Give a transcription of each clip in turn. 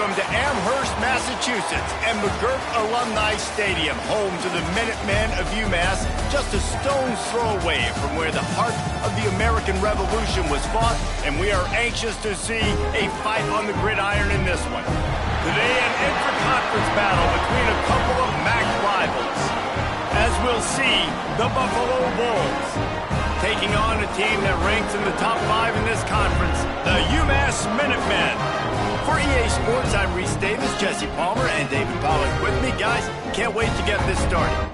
Welcome to Amherst, Massachusetts, and McGirt Alumni Stadium, home to the Minutemen of UMass, just a stone's throw away from where the heart of the American Revolution was fought, and we are anxious to see a fight on the gridiron in this one. Today, an intra-conference battle between a couple of MAC rivals. As we'll see, the Buffalo Bulls taking on a team that ranks in the top 5 in this conference, the UMass Minutemen. For EA Sports, I'm Reese Davis, Jesse Palmer, and David Pollack with me. Guys, can't wait to get this started.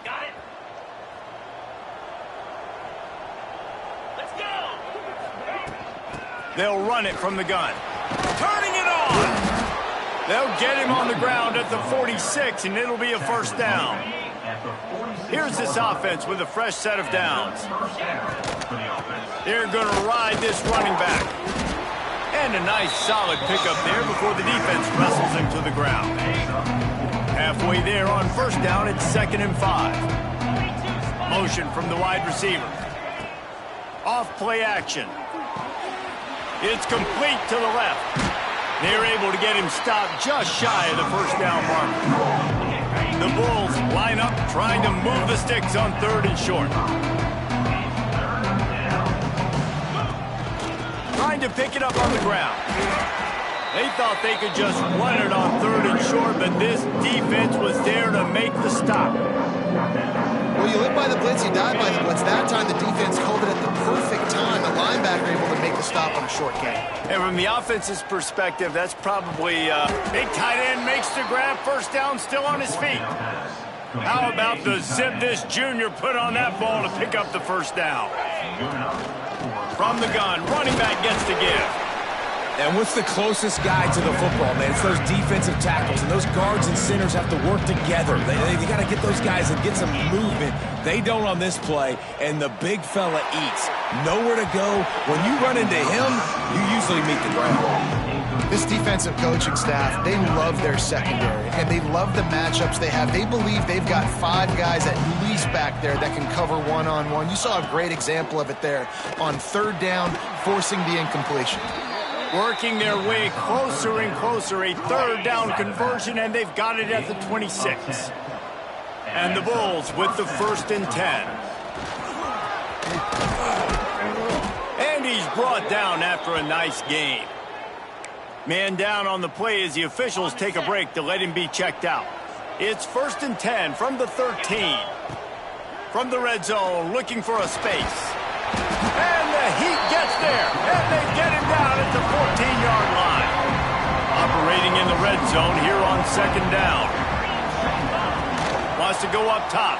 Got it. Let's go. They'll run it from the gun. Turning it on! They'll get him on the ground at the 46, and it'll be a first down. Here's this offense with a fresh set of downs. They're going to ride this running back. And a nice solid pickup there before the defense wrestles him to the ground. Halfway there on first down, it's 2nd and 5. Motion from the wide receiver. Off play action. It's complete to the left. They're able to get him stopped just shy of the first down mark. The Bulls line up trying to move the sticks on 3rd and short. Trying to pick it up on the ground. They thought they could just run it on 3rd and short, but this defense was there to make the stop. Well, you live by the blitz, you die by the blitz. That time the defense called it at the perfect time. The linebacker able to make the stop on a short gain. And from the offense's perspective, that's probably big tight end makes the grab, first down, still on his feet. How about the zip this junior put on that ball to pick up the first down? From the gun, running back gets to give. And what's the closest guy to the football, man? It's those defensive tackles, and those guards and centers have to work together. They got to get those guys and get some movement. They don't on this play, and the big fella eats. Nowhere to go. When you run into him, you usually meet the ground. This defensive coaching staff, they love their secondary, and they love the matchups they have. They believe they've got 5 guys at least back there that can cover one-on-one. You saw a great example of it there on 3rd down, forcing the incompletion. Working their way closer and closer, a 3rd down conversion, and they've got it at the 26. And the Bulls with the 1st and 10. And he's brought down after a nice gain. Man down on the play as the officials take a break to let him be checked out. It's 1st and 10 from the 13. From the red zone, looking for a space. And the Heat gets there, and they get him down at the 14-yard line. Operating in the red zone here on 2nd down. Wants to go up top.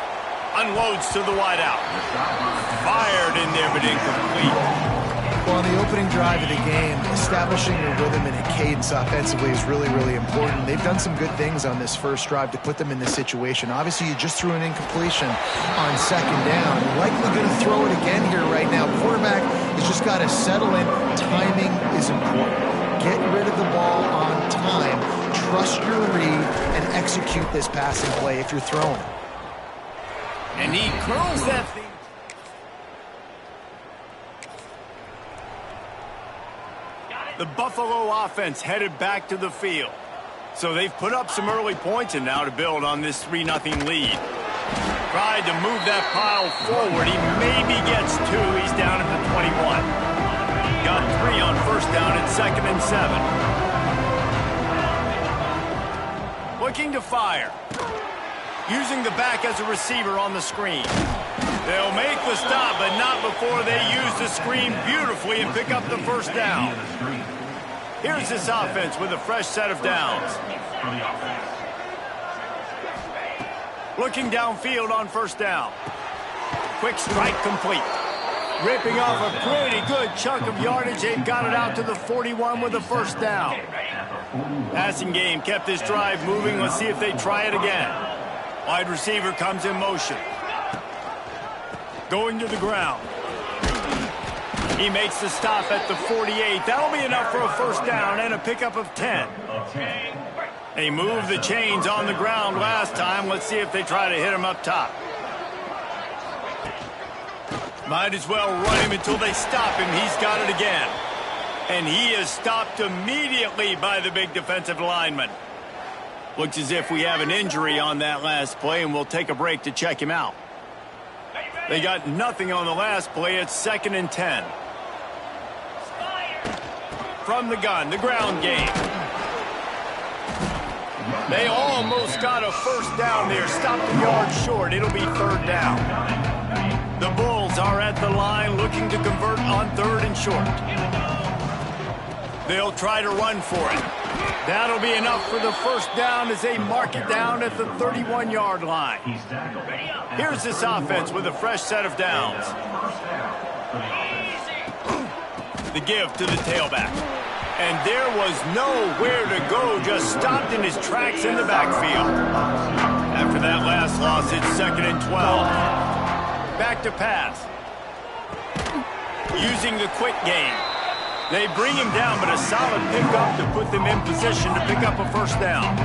Unloads to the wideout. Fired in there, but incomplete. Well, on the opening drive of the game, establishing a rhythm and a cadence offensively is really, really important. They've done some good things on this first drive to put them in this situation. Obviously, you just threw an incompletion on 2nd down. You're likely going to throw it again here right now. Quarterback has just got to settle in. Timing is important. Get rid of the ball on time. Trust your read and execute this passing play if you're throwing. And he curls that thing. The Buffalo offense headed back to the field. So they've put up some early points and now to build on this 3-0 lead. Tried to move that pile forward. He maybe gets 2. He's down at the 21. Got 3 on first down at 2nd and 7. Looking to fire. Using the back as a receiver on the screen. They'll make the stop, but not before they use the screen beautifully and pick up the first down. Here's this offense with a fresh set of downs. Looking downfield on first down. Quick strike complete. Ripping off a pretty good chunk of yardage. They've got it out to the 41 with a first down. Passing game kept this drive moving. Let's see if they try it again. Wide receiver comes in motion. Going to the ground. He makes the stop at the 48. That'll be enough for a first down and a pickup of 10. They moved the chains on the ground last time. Let's see if they try to hit him up top. Might as well run him until they stop him. He's got it again. And he is stopped immediately by the big defensive lineman. Looks as if we have an injury on that last play, and we'll take a break to check him out. They got nothing on the last play. It's 2nd and 10. From the gun, the ground game. They almost got a first down there. Stopped a yard short. It'll be 3rd down. The Bulls are at the line looking to convert on 3rd and short. They'll try to run for it. That'll be enough for the first down as they mark it down at the 31-yard line. Here's this offense with a fresh set of downs. The give to the tailback. And there was nowhere to go, just stopped in his tracks in the backfield. After that last loss, it's 2nd and 12. Back to pass. Using the quick game. They bring him down, but a solid pickup to put them in position to pick up a first down.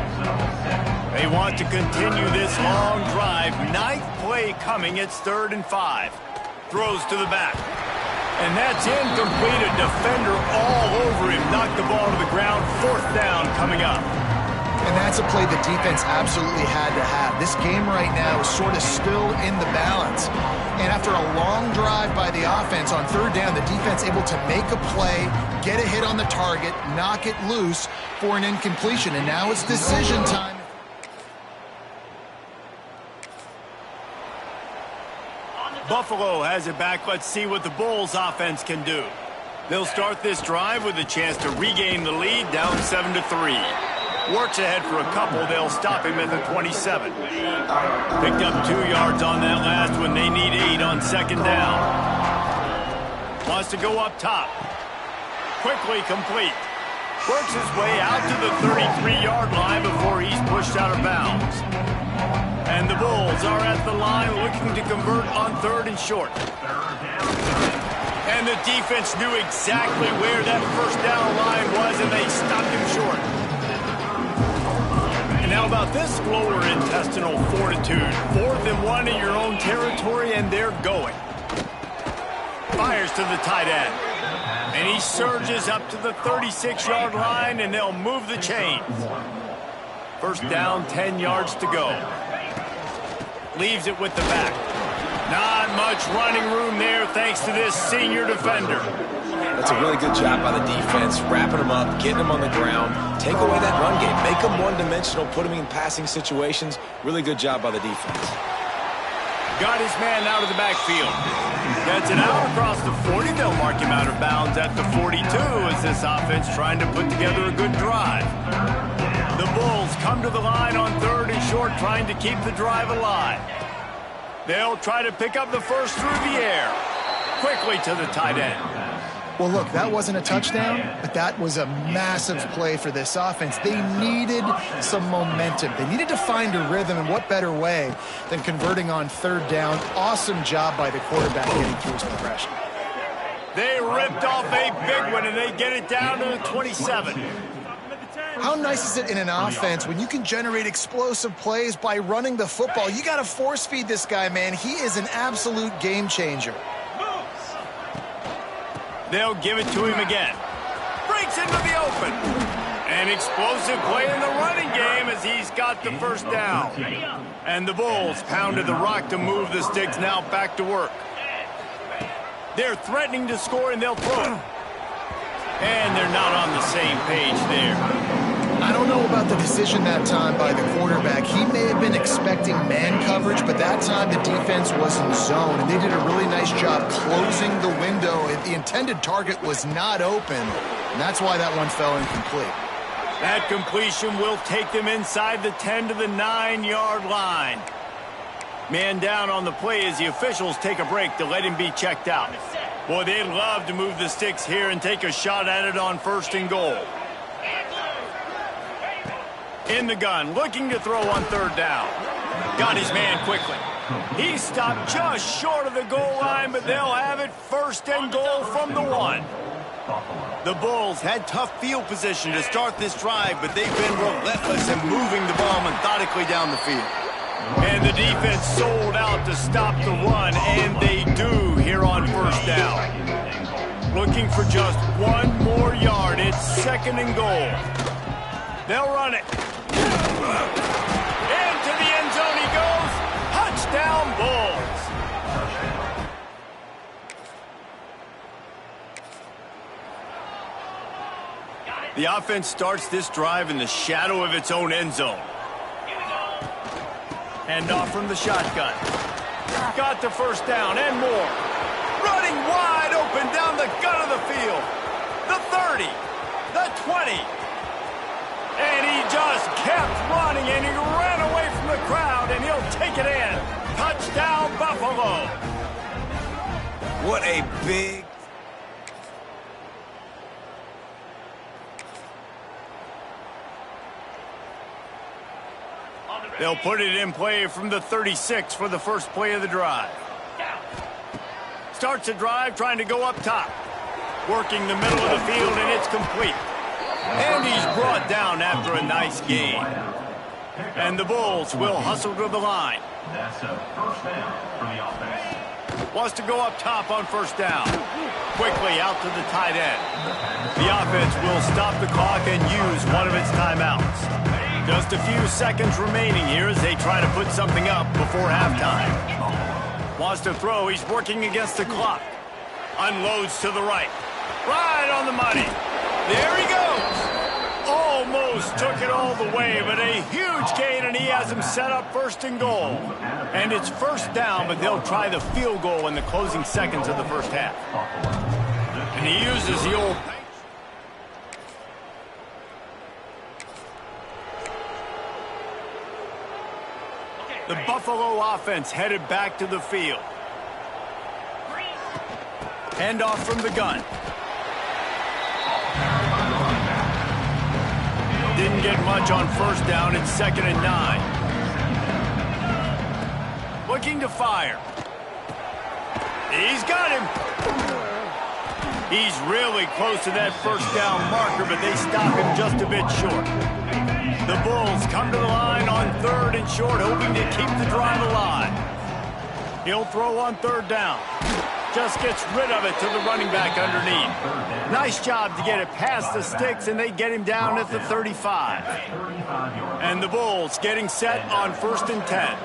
They want to continue this long drive. 9th play coming. It's 3rd and 5. Throws to the back. And that's incomplete. A defender all over him. Knocked the ball to the ground. 4th down coming up. And that's a play the defense absolutely had to have. This game right now is sort of still in the balance. And after a long drive by the offense on 3rd down, the defense able to make a play, get a hit on the target, knock it loose for an incompletion. And now it's decision time. Buffalo has it back. Let's see what the Bulls offense can do. They'll start this drive with a chance to regain the lead, down 7-3. Works ahead for a couple. They'll stop him at the 27. Picked up 2 yards on that last one. They need 8 on 2nd down. Wants to go up top. Quickly complete. Works his way out to the 33-yard line before he's pushed out of bounds. And the Bulls are at the line looking to convert on 3rd and short. And the defense knew exactly where that first down line was, and they stopped him short. And how about this lower intestinal fortitude? 4th and 1 in your own territory, and they're going. Fires to the tight end. And he surges up to the 36-yard line, and they'll move the chains. First down, 10 yards to go. Leaves it with the back. Not much running room there thanks to this senior defender. That's a really good job by the defense, wrapping them up, getting them on the ground, take away that run game, make them one-dimensional, put them in passing situations. Really good job by the defense. Got his man out of the backfield. Gets it out across the 40. They'll mark him out of bounds at the 42 as this offense trying to put together a good drive. The Bulls come to the line on 3rd and short, trying to keep the drive alive. They'll try to pick up the first through the air. Quickly to the tight end. Well, look, that wasn't a touchdown, but that was a massive play for this offense. They needed some momentum. They needed to find a rhythm, and what better way than converting on 3rd down. Awesome job by the quarterback getting through his progression. They ripped off a big one, and they get it down to the 27. How nice is it in an offense when you can generate explosive plays by running the football? You got to force feed this guy, man. He is an absolute game changer. They'll give it to him again. Breaks into the open. An explosive play in the running game as he's got the first down. And the Bulls pounded the rock to move the sticks, now back to work. They're threatening to score, and they'll throw it. And they're not on the same page there. I don't know about the decision that time by the quarterback. He may have been expecting man coverage, but that time the defense was in zone, and they did a really nice job closing the window. The intended target was not open, and that's why that one fell incomplete. That completion will take them inside the 10 to the 9-yard line. Man down on the play as the officials take a break to let him be checked out. Boy, they'd love to move the sticks here and take a shot at it on 1st and goal. In the gun, looking to throw on 3rd down. Got his man quickly. He stopped just short of the goal line, but they'll have it 1st and goal from the 1. The Bulls had tough field position to start this drive, but they've been relentless in moving the ball methodically down the field. And the defense sold out to stop the run, and they do here on first down. Looking for just one more yard. It's 2nd and goal. They'll run it. Into the end zone he goes. Touchdown, Bulls. The offense starts this drive in the shadow of its own end zone. Hand off from the shotgun. Got the first down and more. Running wide open down the gut of the field. The 30. The 20. And he just kept running, and he ran away from the crowd, and he'll take it in. Touchdown, Buffalo. What a big... They'll put it in play from the 36 for the first play of the drive. Starts the drive trying to go up top. Working the middle of the field, and it's complete. And he's brought down after a nice gain. And the Bulls will hustle to the line. That's a first down for the offense. Wants to go up top on first down. Quickly out to the tight end. The offense will stop the clock and use one of its timeouts. Just a few seconds remaining here as they try to put something up before halftime. Wants to throw. He's working against the clock. Unloads to the right. Right on the money. There he goes. Almost took it all the way, but a huge gain, and he has him set up 1st and goal. And it's first down, but they'll try the field goal in the closing seconds of the first half. And he uses the old... The Buffalo offense headed back to the field. Hand off from the gun. Didn't get much on first down. It's 2nd and 9. Looking to fire. He's got him. He's really close to that first down marker, but they stop him just a bit short. The Bulls come to the line on 3rd and short, hoping to keep the drive alive. He'll throw on 3rd down. Just gets rid of it to the running back underneath. Nice job to get it past the sticks, and they get him down at the 35. And the Bulls getting set on 1st and 10.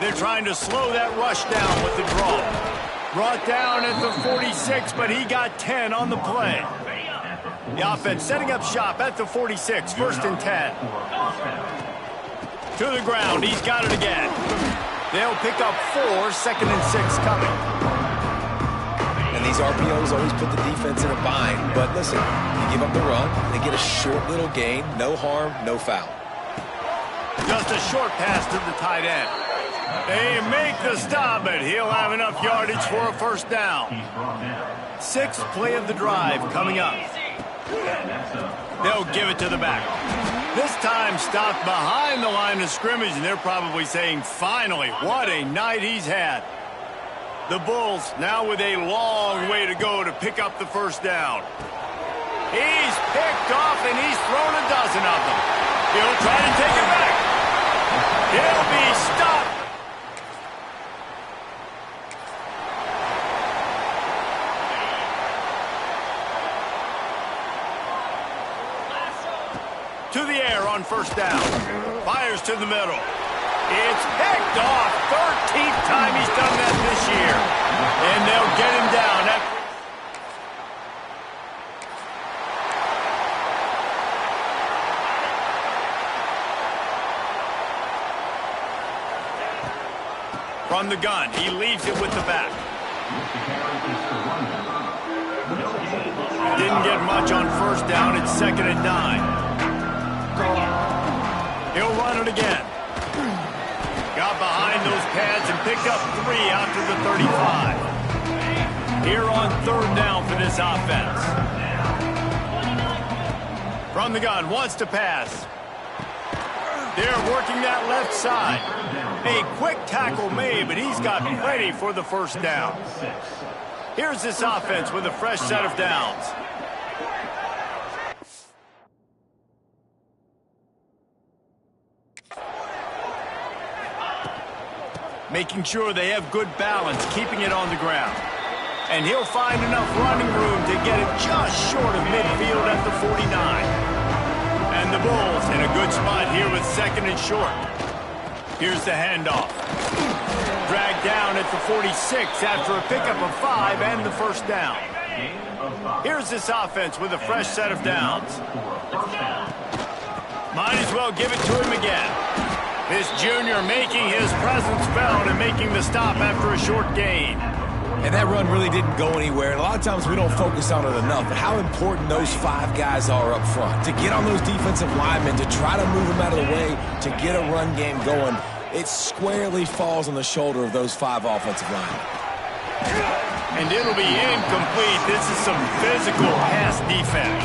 They're trying to slow that rush down with the draw. Brought down at the 46, but he got 10 on the play. The offense setting up shop at the 46, 1st and 10. To the ground, he's got it again. They'll pick up 4, 2nd and 6 coming. And these RPOs always put the defense in a bind. But listen, you give up the run, they get a short little gain, no harm, no foul. Just a short pass to the tight end. They make the stop, but he'll have enough yardage for a first down. 6th play of the drive coming up. They'll give it to the back. This time stopped behind the line of scrimmage, and they're probably saying, finally, what a night he's had. The Bulls now with a long way to go to pick up the first down. He's picked off, and he's thrown a dozen of them. He'll try to take it back. He'll be stopped. To the air on first down. Fires to the middle. It's picked off. 13th time he's done that this year. And they'll get him down. From the gun, he leaves it with the back. Didn't get much on first down. It's 2nd and 9. He'll run it again. Got behind those pads and picked up 3 after the 35. Here on 3rd down for this offense. From the gun, wants to pass. They're working that left side. A quick tackle made, but he's got plenty for the first down. Here's this offense with a fresh set of downs. making sure they have good balance, keeping it on the ground. And he'll find enough running room to get it just short of midfield at the 49. And the Bulls in a good spot here with second and short. Here's the handoff. Dragged down at the 46 after a pickup of 5 and the first down. Here's this offense with a fresh set of downs. Might as well give it to him again. This junior making his presence felt and making the stop after a short gain. And that run really didn't go anywhere. And a lot of times we don't focus on it enough. But how important those 5 guys are up front. To get on those defensive linemen, to try to move them out of the way, to get a run game going, it squarely falls on the shoulder of those 5 offensive linemen. And it'll be incomplete. This is some physical pass defense.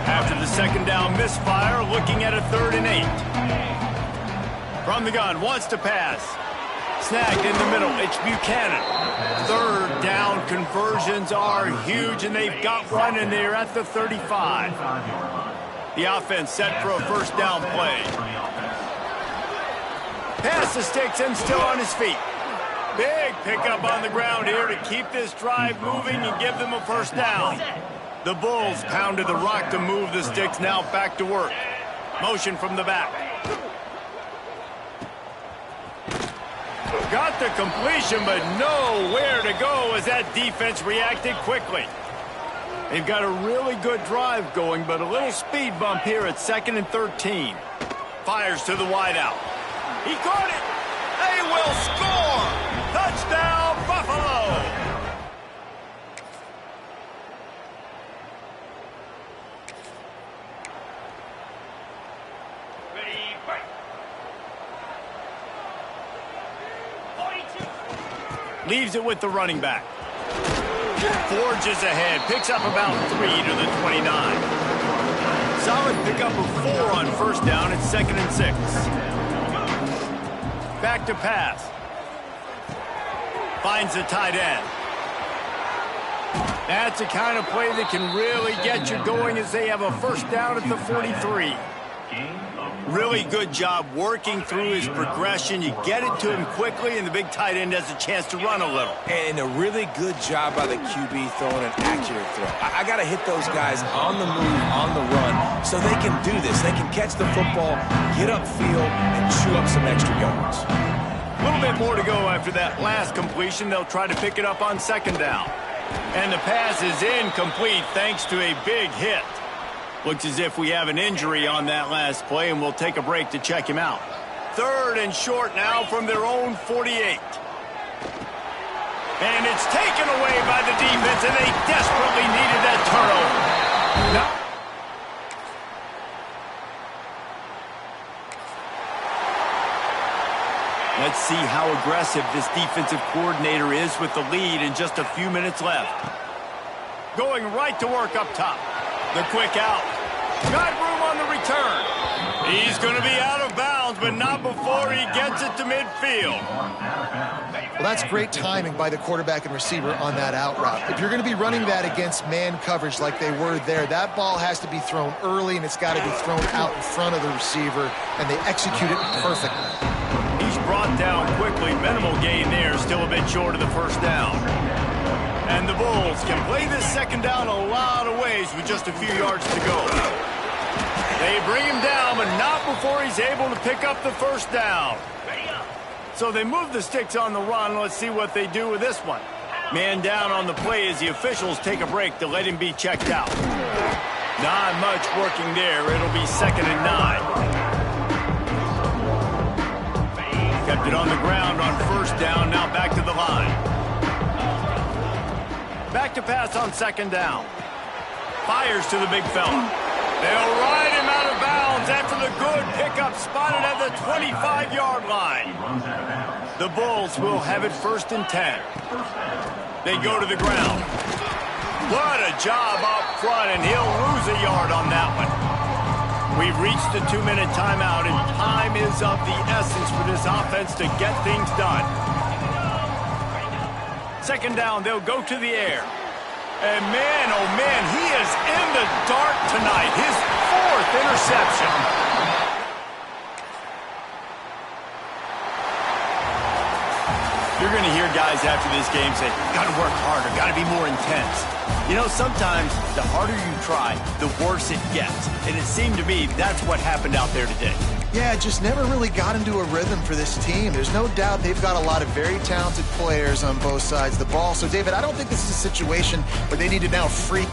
After the second down misfire, looking at a 3rd and 8. From the gun, wants to pass. Snagged in the middle, it's Buchanan. 3rd down conversions are huge, and they've got one in there at the 35. The offense set for a first down play. Pass the sticks and still on his feet. Big pickup on the ground here to keep this drive moving and give them a first down. The Bulls pounded the rock to move the sticks, now back to work. Motion from the back. Got the completion, but nowhere to go as that defense reacted quickly. They've got a really good drive going, but a little speed bump here at 2nd and 13. Fires to the wideout. He caught it. They will score. Touchdown, Buffalo. Ready, fight. 42. Leaves it with the running back. Forges ahead. Picks up about 3 to the 29. Solid pickup of 4 on first down. It's 2nd and 6. Back to pass. Finds the tight end. That's the kind of play that can really get you going as they have a first down at the 43. Really good job working through his progression. You get it to him quickly, and the big tight end has a chance to run a little. And a really good job by the QB throwing an accurate throw. I got to hit those guys on the move, on the run, so they can do this. They can catch the football, get upfield, and chew up some extra yards. A little bit more to go after that last completion. They'll try to pick it up on second down. And the pass is incomplete thanks to a big hit. Looks as if we have an injury on that last play, and we'll take a break to check him out. 3rd and short now from their own 48. And it's taken away by the defense, and they desperately needed that turnover. Now, let's see how aggressive this defensive coordinator is with the lead and just a few minutes left. Going right to work up top. The quick out. Got room on the return. He's going to be out of bounds, but not before he gets it to midfield. Well, that's great timing by the quarterback and receiver on that out route. If you're going to be running that against man coverage like they were there, that ball has to be thrown early, and it's got to be thrown out in front of the receiver, and they execute it perfectly. He's brought down quickly. Minimal gain there, still a bit short of the first down. And the Bulls can play this second down a lot of ways with just a few yards to go. They bring him down, but not before he's able to pick up the first down. So they move the sticks on the run. Let's see what they do with this one. Man down on the play as the officials take a break to let him be checked out. Not much working there. It'll be 2nd and 9. Kept it on the ground on first down. Now back to the line. Back to pass on second down. Fires to the big fella. They'll ride him out of bounds after the good pickup spotted at the 25-yard line. The Bulls will have it 1st and 10. They go to the ground. What a job up front, and he'll lose a yard on that one. We've reached the 2-minute timeout, and time is of the essence for this offense to get things done. Second down, they'll go to the air. And man, oh man, he is in the dark tonight. His 4th interception. You're going to hear guys after this game say, got to work harder, got to be more intense. You know, sometimes the harder you try, the worse it gets. And it seemed to me that's what happened out there today. Yeah, just never really got into a rhythm for this team. There's no doubt they've got a lot of very talented players on both sides of the ball. So, David, I don't think this is a situation where they need to now freak